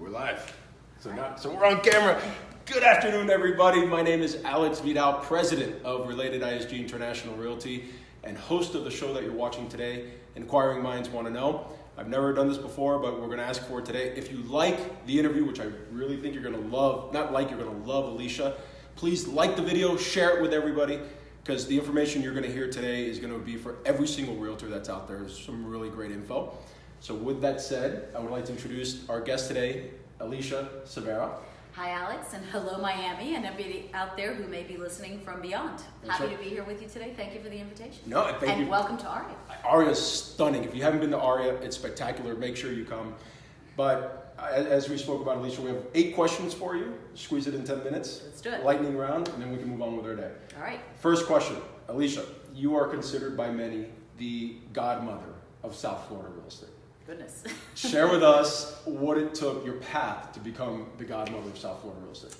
We're live. So we're on camera. Good afternoon, everybody. My name is Alex Vidal, president of Related ISG International Realty and host of the show that you're watching today, Inquiring Minds Want to Know. I've never done this before, but we're going to ask for it today. If you like the interview, which I really think you're going to love, you're going to love Alicia, please like the video, share it with everybody, because the information you're going to hear today is going to be for every single realtor that's out there. There's some really great info. So with that said, I would like to introduce our guest today, Alicia Cervera. Hi, Alex, and hello, Miami, and everybody out there who may be listening from beyond. Happy to be here with you today. Thank you for the invitation. No, thank you. And welcome to Aria. Aria's stunning. If you haven't been to Aria, it's spectacular. Make sure you come. But as we spoke about, Alicia, we have 8 questions for you. Squeeze it in 10 minutes. Let's do it. Lightning round, and then we can move on with our day. All right. First question. Alicia, you are considered by many the godmother of South Florida real estate. Goodness. Share with us what it took, your path to become the godmother of South Florida real estate.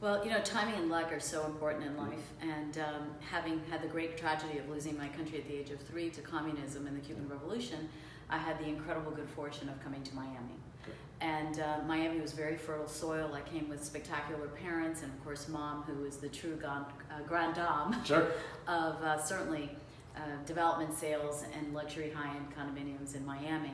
Well, timing and luck are so important in life, and having had the great tragedy of losing my country at the age of 3 to communism and the Cuban Revolution, I had the incredible good fortune of coming to Miami. Okay. And Miami was very fertile soil. I came with spectacular parents, and of course Mom, who is the true grande dame Sure. of certainly development sales and luxury high-end condominiums in Miami.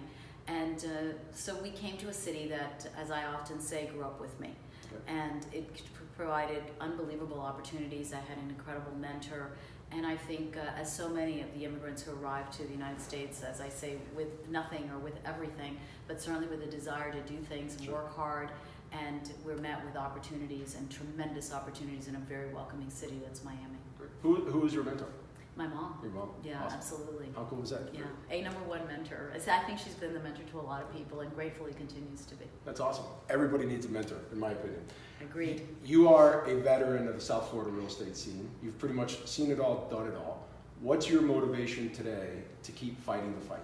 And so we came to a city that, as I often say, grew up with me. Okay. And it provided unbelievable opportunities. I had an incredible mentor. And I think, as so many of the immigrants who arrived to the United States, as I say, with nothing or with everything, but certainly with a desire to do things and work hard, and we're met with opportunities and tremendous opportunities in a very welcoming city that's Miami. Who was your mentor? My mom. Your mom? Yeah, Awesome. Absolutely. How cool was that? Yeah, a number one mentor. I think she's been the mentor to a lot of people and gratefully continues to be. That's awesome. Everybody needs a mentor, in my opinion. Agreed. You are a veteran of the South Florida real estate scene. You've pretty much seen it all, done it all. What's your motivation today to keep fighting the fight?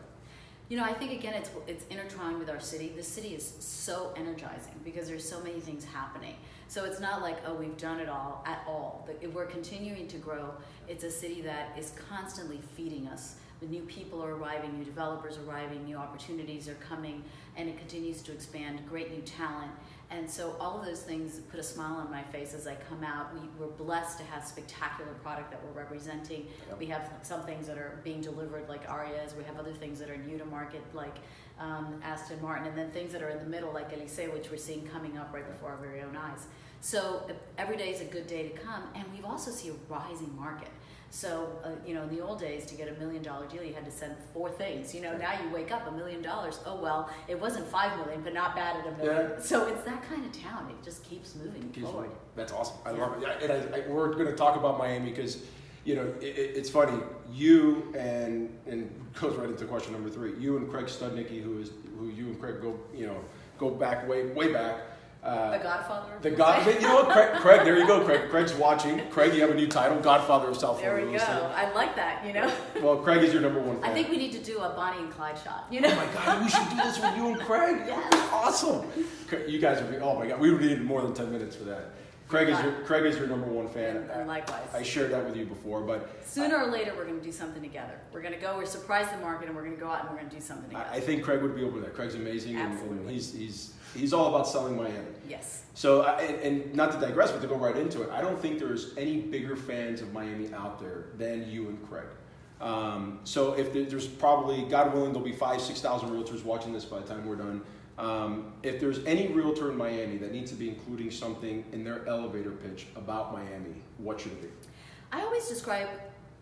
I think, again, it's intertwined with our city. The city is so energizing because there's so many things happening. So it's not like, oh, we've done it all at all. We're continuing to grow. It's a city that is constantly feeding us. The new people are arriving, new developers are arriving, new opportunities are coming, and it continues to expand, great new talent. And so all of those things put a smile on my face as I come out. We're blessed to have spectacular product that we're representing. Yep. We have some things that are being delivered like Aria's. We have other things that are new to market like Aston Martin, and then things that are in the middle like Alicia, which we're seeing coming up right before our very own eyes. So every day is a good day to come, and we also see a rising market. So, in the old days, to get $1 million deal, you had to send 4 things. Now you wake up, $1 million. Oh, well, it wasn't $5 million, but not bad at $1 million. Yeah. So it's that kind of town. It just keeps moving forward. That's awesome. I love it. And we're going to talk about Miami because, it's funny. You and goes right into question number 3. You and Craig Studnicki, who you and Craig go back way back. The Godfather? You know what, Craig, there you go, Craig. Craig's watching. Craig, you have a new title, Godfather of South Florida. There we go. I like that, Well, Craig is your number 1 fan. I think we need to do a Bonnie and Clyde shot, Oh my God, we should do this with you and Craig. Yes. Awesome. You guys would be, oh my God, we would need more than 10 minutes for that. Craig is your number 1 fan. And likewise. I shared that with you before, but sooner or later we're going to do something together. We're surprise the market, and we're going to go out and we're going to do something together. I think Craig would be open to that. Craig's amazing, and he's all about selling Miami. Yes. So, and not to digress, but to go right into it, I don't think there's any bigger fans of Miami out there than you and Craig. So if there's probably, God willing, there'll be 5,000-6,000 realtors watching this by the time we're done. If there's any realtor in Miami that needs to be including something in their elevator pitch about Miami, what should it be? I always describe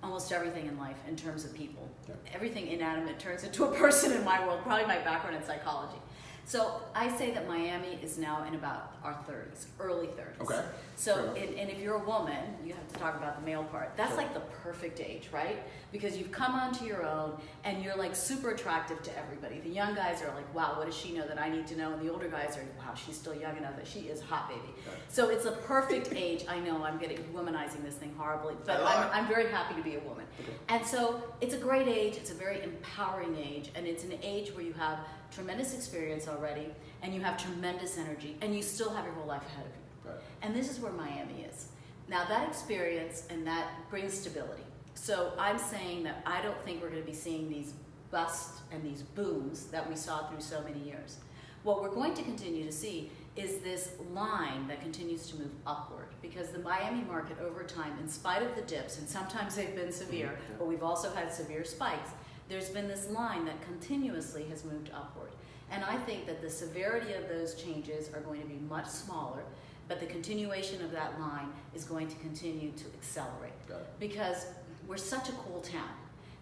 almost everything in life in terms of people. Yeah. Everything inanimate turns into a person in my world, probably my background in psychology. So I say that Miami is now in about our 30s, early 30s. Okay. So, and if you're a woman, you have to talk about the male part. That's like the perfect age, right? Because you've come onto your own and you're like super attractive to everybody. The young guys are like, wow, what does she know that I need to know? And the older guys are, wow, she's still young enough that she is a hot baby. Okay. So it's a perfect age. I know I'm womanizing this thing horribly, but I'm very happy to be a woman. Okay. And so it's a great age. It's a very empowering age. And it's an age where you have tremendous experience already, and you have tremendous energy, and you still have your whole life ahead of you. Right. And this is where Miami is. Now that experience and that brings stability. So I'm saying that I don't think we're going to be seeing these busts and these booms that we saw through so many years. What we're going to continue to see is this line that continues to move upward, because the Miami market over time, in spite of the dips, and sometimes they've been severe, but we've also had severe spikes, there's been this line that continuously has moved upward. And I think that the severity of those changes are going to be much smaller, but the continuation of that line is going to continue to accelerate. Because we're such a cool town,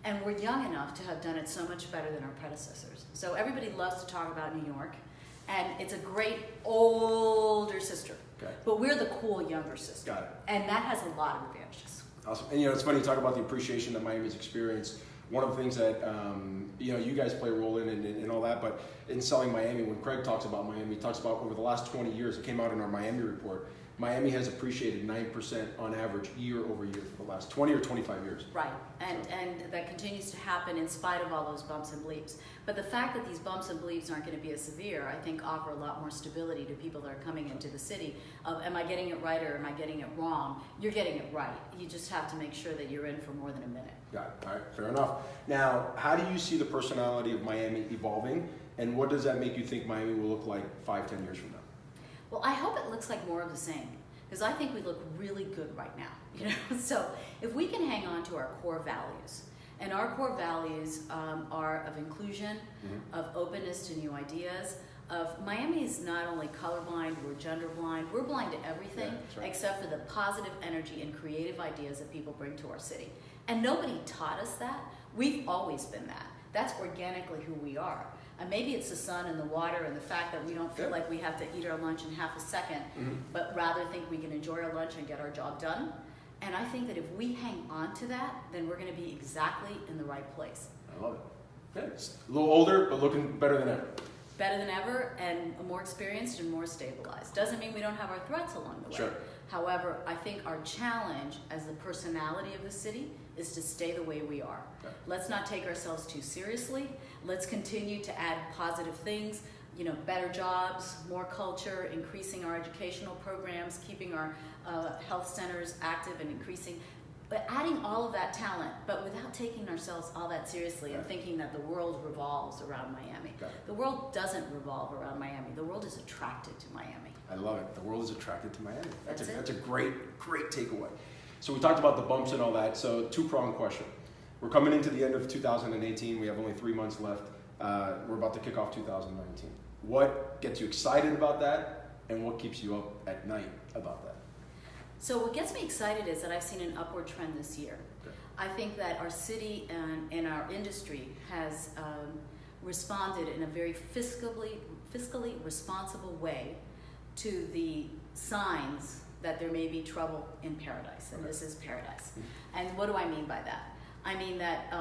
and we're young enough to have done it so much better than our predecessors. So everybody loves to talk about New York, and it's a great older sister. But we're the cool younger sister. Got it. And that has a lot of advantages. Awesome. And it's funny you talk about the appreciation that Miami's experienced. One of the things that you guys play a role in and all that, but in selling Miami, when Craig talks about Miami, he talks about over the last 20 years, it came out in our Miami report, Miami has appreciated 9% on average year over year for the last 20 or 25 years. Right, and that continues to happen in spite of all those bumps and bleeps. But the fact that these bumps and bleeps aren't going to be as severe, I think offer a lot more stability to people that are coming into the city of, am I getting it right or am I getting it wrong? You're getting it right. You just have to make sure that you're in for more than a minute. Got it. All right, fair enough. Now, how do you see the personality of Miami evolving, and what does that make you think Miami will look like 5-10 years from now? Well, I hope it looks like more of the same, because I think we look really good right now. So if we can hang on to our core values, and our core values are of inclusion, of openness to new ideas, of Miami is not only colorblind, we're gender blind, we're blind to everything except for the positive energy and creative ideas that people bring to our city. And nobody taught us that. We've always been that. That's organically who we are. And maybe it's the sun and the water and the fact that we don't feel like we have to eat our lunch in half a second, but rather think we can enjoy our lunch and get our job done. And I think that if we hang on to that, then we're going to be exactly in the right place. I love it. Yeah, it's a little older, but looking better than ever. Better than ever, and more experienced and more stabilized. Doesn't mean we don't have our threats along the way. Sure. However, I think our challenge as the personality of the city is to stay the way we are. Okay. Let's not take ourselves too seriously. Let's continue to add positive things, better jobs, more culture, increasing our educational programs, keeping our health centers active and increasing, but adding all of that talent, but without taking ourselves all that seriously and thinking that the world revolves around Miami. The world doesn't revolve around Miami. The world is attracted to Miami. I love it. The world is attracted to Miami. That's a great takeaway. So we talked about the bumps and all that. So two-pronged question. We're coming into the end of 2018. We have only 3 months left. We're about to kick off 2019. What gets you excited about that, and what keeps you up at night about that? So what gets me excited is that I've seen an upward trend this year. Okay. I think that our city and our industry has responded in a very fiscally responsible way to the signs that there may be trouble in paradise, and this is paradise. And what do I mean by that? I mean that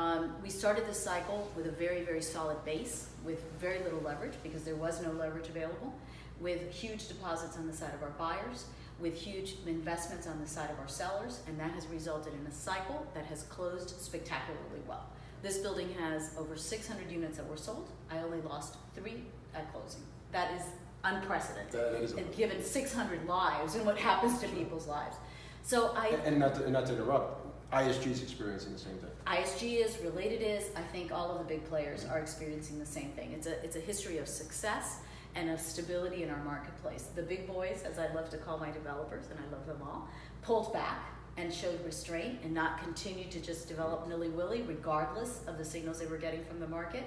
we started this cycle with a very, very solid base, with very little leverage, because there was no leverage available, with huge deposits on the side of our buyers, with huge investments on the side of our sellers, and that has resulted in a cycle that has closed spectacularly well. This building has over 600 units that were sold. I only lost 3 at closing. That is unprecedented. That is and given 600 lives and what happens to people's lives. So and not to interrupt, ISG is experiencing the same thing. ISG is, Related is, I think all of the big players are experiencing the same thing. It's a history of success and of stability in our marketplace. The big boys, as I love to call my developers, and I love them all, pulled back and showed restraint and not continued to just develop nilly-willy regardless of the signals they were getting from the market.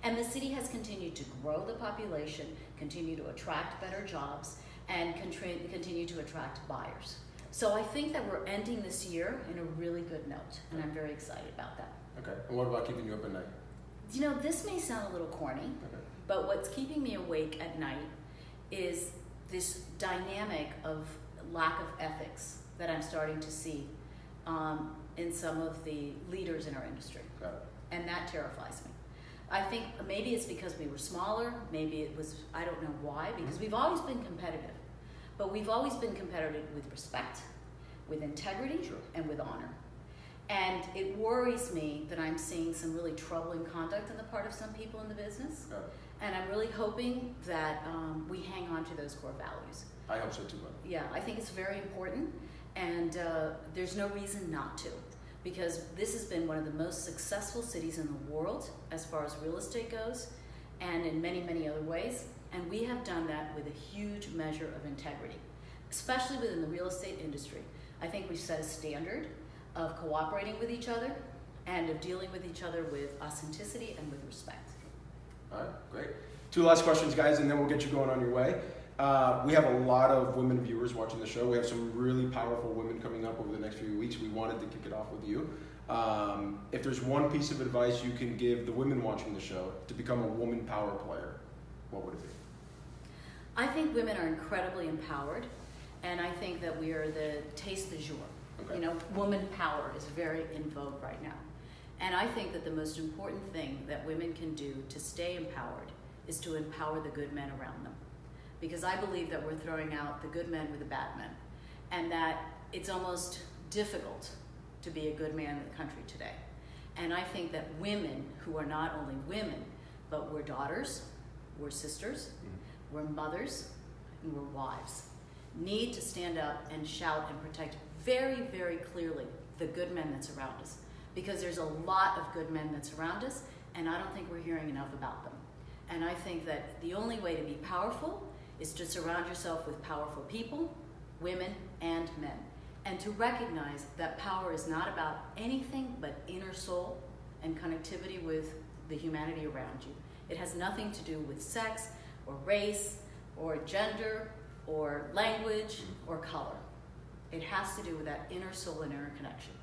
And the city has continued to grow the population, continue to attract better jobs, and continue to attract buyers. So I think that we're ending this year in a really good note, and I'm very excited about that. Okay, and what about keeping you up at night? This may sound a little corny, but what's keeping me awake at night is this dynamic of lack of ethics that I'm starting to see in some of the leaders in our industry. Got it. And that terrifies me. I think maybe it's because we were smaller, maybe it was, I don't know why, because we've always been competitive. But we've always been competitive with respect, with integrity, and with honor. And it worries me that I'm seeing some really troubling conduct on the part of some people in the business. And I'm really hoping that we hang on to those core values. I hope so too, buddy. Yeah, I think it's very important, and there's no reason not to, because this has been one of the most successful cities in the world as far as real estate goes, and in many, many other ways. And we have done that with a huge measure of integrity, especially within the real estate industry. I think we've set a standard of cooperating with each other and of dealing with each other with authenticity and with respect. All right, great. 2 last questions, guys, and then we'll get you going on your way. We have a lot of women viewers watching the show. We have some really powerful women coming up over the next few weeks. We wanted to kick it off with you. If there's one piece of advice you can give the women watching the show to become a woman power player, what would it be? I think women are incredibly empowered, and I think that we are the taste du jour. Okay. You know, woman power is very in vogue right now. And I think that the most important thing that women can do to stay empowered is to empower the good men around them. Because I believe that we're throwing out the good men with the bad men, and that it's almost difficult to be a good man in the country today. And I think that women who are not only women, but we're daughters, we're sisters, we're mothers, and we're wives, need to stand up and shout and protect very, very clearly the good men that's around us. Because there's a lot of good men that's around us, and I don't think we're hearing enough about them. And I think that the only way to be powerful is to surround yourself with powerful people, women, and men. And to recognize that power is not about anything but inner soul and connectivity with the humanity around you. It has nothing to do with sex or race or gender or language or color. It has to do with that inner soul and inner connection.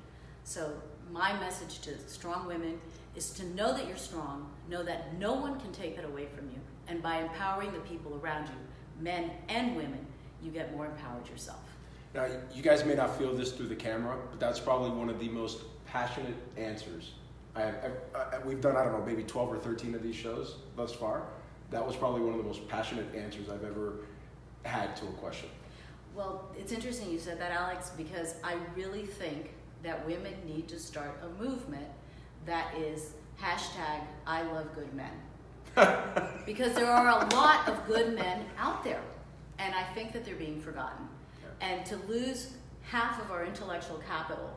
So my message to strong women is to know that you're strong, know that no one can take that away from you, and by empowering the people around you, men and women, you get more empowered yourself. Now, you guys may not feel this through the camera, but that's probably one of the most passionate answers we've done, I don't know, maybe 12 or 13 of these shows thus far. That was probably one of the most passionate answers I've ever had to a question. Well, it's interesting you said that, Alex, because I really think that women need to start a movement that is #ILoveGoodMen. Because there are a lot of good men out there, and I think that they're being forgotten. Yeah. And to lose half of our intellectual capital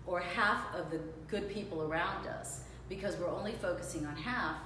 or half of the good people around us because we're only focusing on half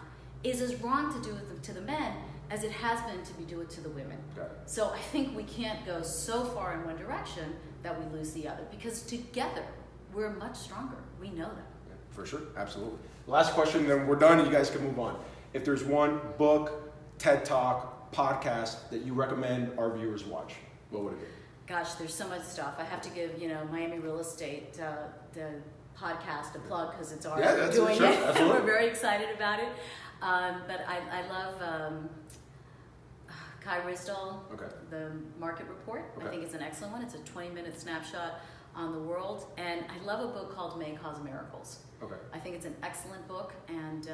is as wrong to do it to the men as it has been to do it to the women. So I think we can't go so far in one direction that we lose the other, because together we're much stronger. We know that. Yeah, for sure, absolutely. Last question, then we're done and you guys can move on. If there's one book, TED Talk, podcast that you recommend our viewers watch, what would it be? Gosh, there's so much stuff. I have to give, Miami Real Estate, the podcast a plug, because it's already doing it. Absolutely. We're very excited about it. But I love Kai Risdall, the Market Report. I think it's an excellent one. It's a 20-minute snapshot on the world. And I love a book called May Cause Miracles. I think it's an excellent book, and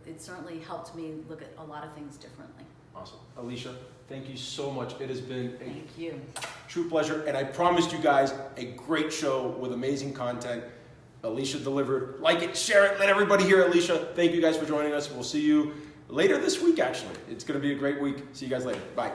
it certainly helped me look at a lot of things differently. Awesome. Alicia, thank you so much. It has been a true pleasure, and I promised you guys a great show with amazing content. Alicia delivered. Like it, share it, let everybody hear Alicia. Thank you guys for joining us. We'll see you later this week, actually. It's going to be a great week. See you guys later. Bye.